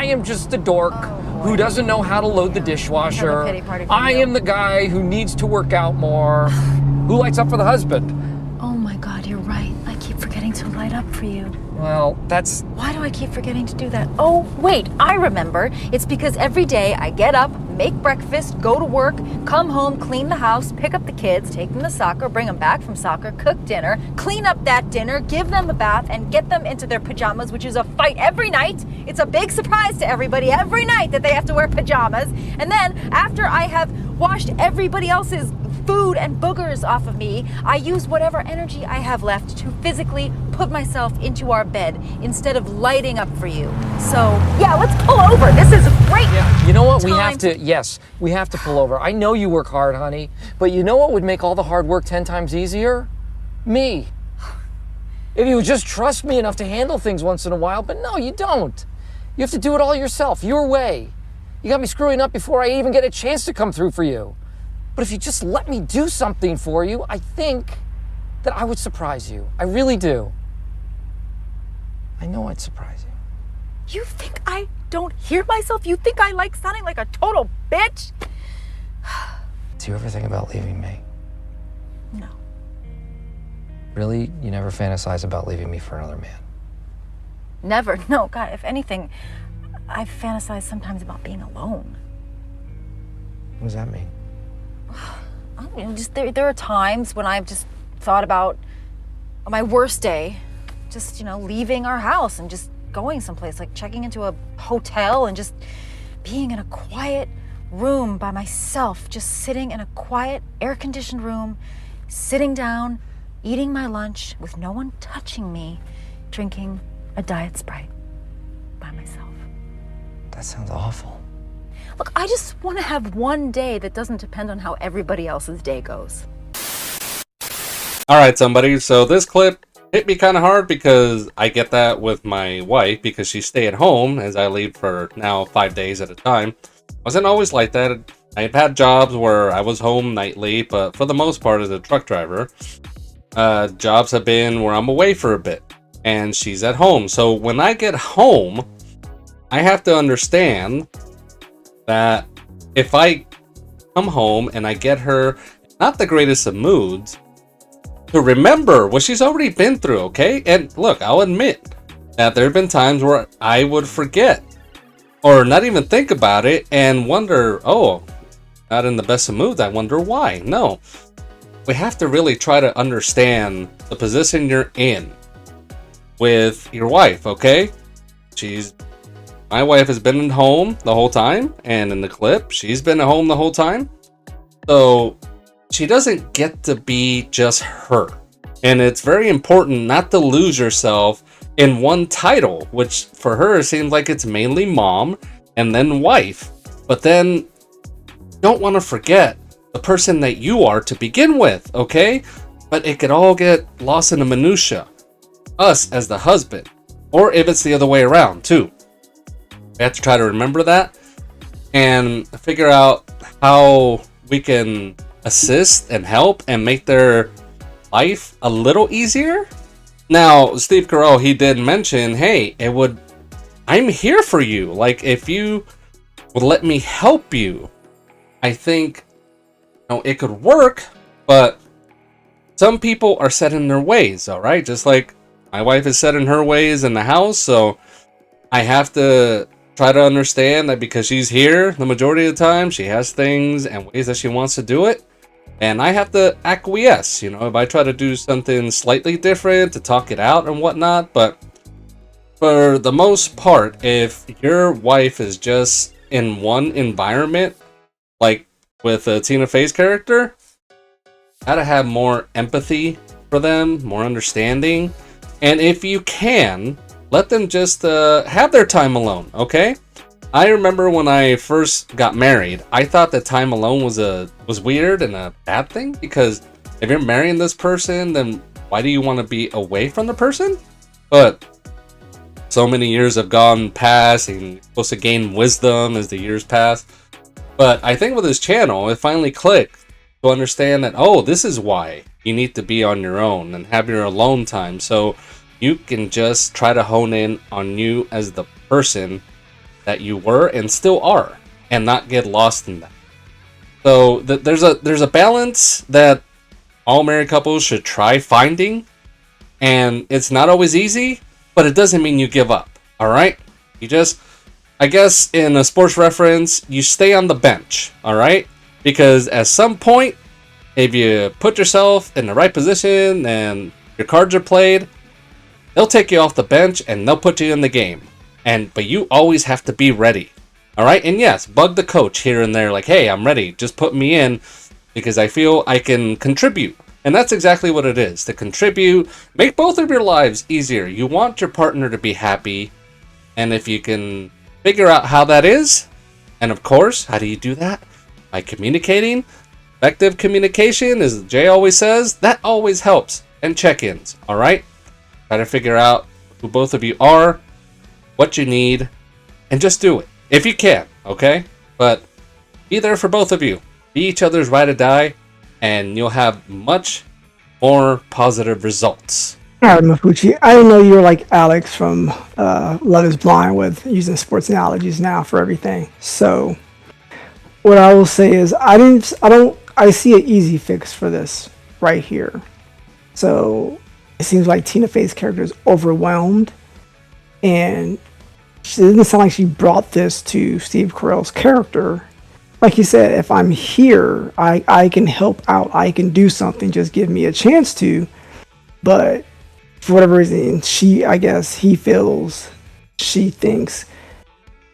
I am just the dork who doesn't know how to load the dishwasher. I am the guy who needs to work out more, who lights up for the husband. Oh my God, you're right. I keep forgetting to light up for you. Well, that's... Why do I keep forgetting to do that? Oh, wait, I remember. It's because every day I get up, make breakfast, go to work, come home, clean the house, pick up the kids, take them to soccer, bring them back from soccer, cook dinner, clean up that dinner, give them a bath, and get them into their pajamas, which is a fight every night. It's a big surprise to everybody every night that they have to wear pajamas. And then after I have washed everybody else's food and boogers off of me, I use whatever energy I have left to physically put myself into our bed instead of lighting up for you. So yeah, let's pull over. This is great. Yeah, you know what? We have to pull over. I know you work hard, honey, but you know what would make all the hard work 10 times easier? Me. If you would just trust me enough to handle things once in a while, but no, you don't. You have to do it all yourself, your way. You got me screwing up before I even get a chance to come through for you. But if you just let me do something for you, I think that I would surprise you. I really do. I know I'd surprise you. You think I don't hear myself? You think I like sounding like a total bitch? Do you ever think about leaving me? No. Really? You never fantasize about leaving me for another man? Never. No, God, if anything, I fantasize sometimes about being alone. What does that mean? I don't know, just there are times when I've just thought about on my worst day, just, leaving our house and just going someplace, like checking into a hotel and just being in a quiet room by myself, just sitting in a quiet, air-conditioned room, sitting down, eating my lunch with no one touching me, drinking a Diet Sprite by myself. That sounds awful. Look, I just want to have one day that doesn't depend on how everybody else's day goes. Alright, somebody, so this clip hit me kind of hard because I get that with my wife because she stay at home as I leave for now 5 days at a time. Wasn't always like that. I've had jobs where I was home nightly, but for the most part as a truck driver, jobs have been where I'm away for a bit and she's at home. So when I get home, I have to understand that if I come home and I get her not the greatest of moods, to remember what she's already been through, okay? And look, I'll admit that there have been times where I would forget or not even think about it and wonder, oh, not in the best of moods, I wonder why. No, we have to really try to understand the position you're in with your wife, okay? My wife has been at home the whole time, and in the clip, she's been at home the whole time. So she doesn't get to be just her. And it's very important not to lose yourself in one title, which for her seems like it's mainly mom and then wife. But then don't want to forget the person that you are to begin with, okay? But it could all get lost in the minutia. Us as the husband, or if it's the other way around too. We have to try to remember that and figure out how we can assist and help and make their life a little easier. Now, Steve Carell, he did mention, hey, I'm here for you. Like, if you would let me help you, I think, it could work, but some people are set in their ways, all right? Just like my wife is set in her ways in the house, so I have to try to understand that because she's here the majority of the time, she has things and ways that she wants to do it. And I have to acquiesce, if I try to do something slightly different to talk it out and whatnot. But for the most part, if your wife is just in one environment, like with Tina Fey's character, gotta have more empathy for them, more understanding. And if you can, let them just have their time alone, okay? I remember when I first got married, I thought that time alone was weird and a bad thing, because if you're marrying this person, then why do you want to be away from the person? But so many years have gone past, and you're supposed to gain wisdom as the years pass. But I think with this channel, it finally clicked to understand that, oh, this is why you need to be on your own and have your alone time. So you can just try to hone in on you as the person that you were and still are, and not get lost in that. So there's a balance that all married couples should try finding, and it's not always easy, but it doesn't mean you give up. All right, you just, I guess in a sports reference, you stay on the bench. All right, because at some point, if you put yourself in the right position and your cards are played, they'll take you off the bench and they'll put you in the game. But you always have to be ready. All right? And yes, bug the coach here and there like, "Hey, I'm ready. Just put me in because I feel I can contribute." And that's exactly what it is. To contribute, make both of your lives easier. You want your partner to be happy, and if you can figure out how that is, and of course, how do you do that? By communicating. Effective communication, as Jay always says, that always helps. And check-ins, all right? Try to figure out who both of you are, what you need, and just do it. If you can, okay? But be there for both of you. Be each other's ride or die, and you'll have much more positive results. All right, Mafuchi. I didn't know you were like Alex from Love is Blind with using sports analogies now for everything. So what I will say is I see an easy fix for this right here. So it seems like Tina Fey's character is overwhelmed, and she doesn't sound like she brought this to Steve Carell's character. Like you said, if I'm here, I can help out. I can do something. Just give me a chance to. But for whatever reason, she thinks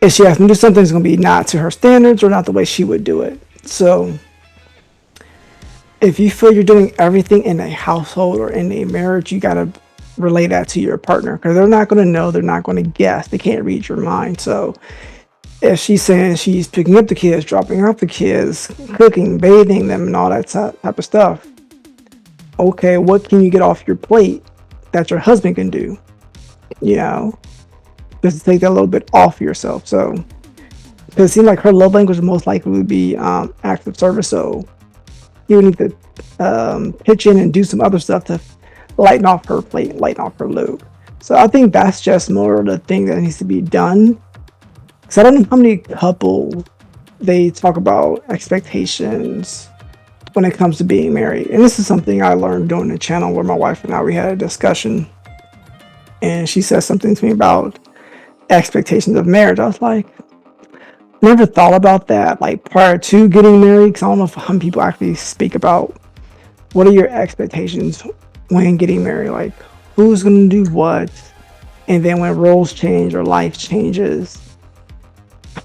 if she asks me to do something, it's going to be not to her standards or not the way she would do it. So if you feel you're doing everything in a household or in a marriage, you got to relay that to your partner, because they're not going to know. They're not going to guess. They can't read your mind. So if she's saying she's picking up the kids, dropping off the kids, cooking, bathing them, and all that type of stuff, okay, what can you get off your plate that your husband can do? Just to take that a little bit off yourself. So, because it seems like her love language most likely would be acts of service. So you would need to pitch in and do some other stuff to lighten off her plate, lighten off her load. So I think that's just more of the thing that needs to be done. Because I don't know how many couples they talk about expectations when it comes to being married. And this is something I learned doing the channel where my wife and I, we had a discussion. And she said something to me about expectations of marriage. I was like, never thought about that, like prior to getting married, because I don't know how many people actually speak about what are your expectations when getting married, like who's going to do what, and then when roles change or life changes,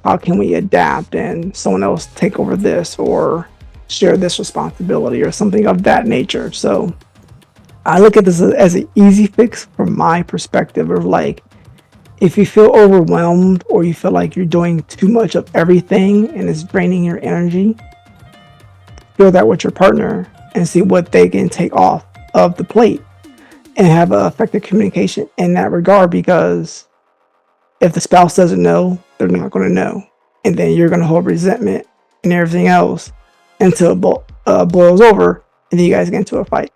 how can we adapt and someone else take over this or share this responsibility or something of that nature. So I look at this as an easy fix from my perspective of like, if you feel overwhelmed or you feel like you're doing too much of everything and it's draining your energy, share that with your partner and see what they can take off of the plate and have effective communication in that regard. Because if the spouse doesn't know, they're not going to know. And then you're going to hold resentment and everything else until it boils over and then you guys get into a fight.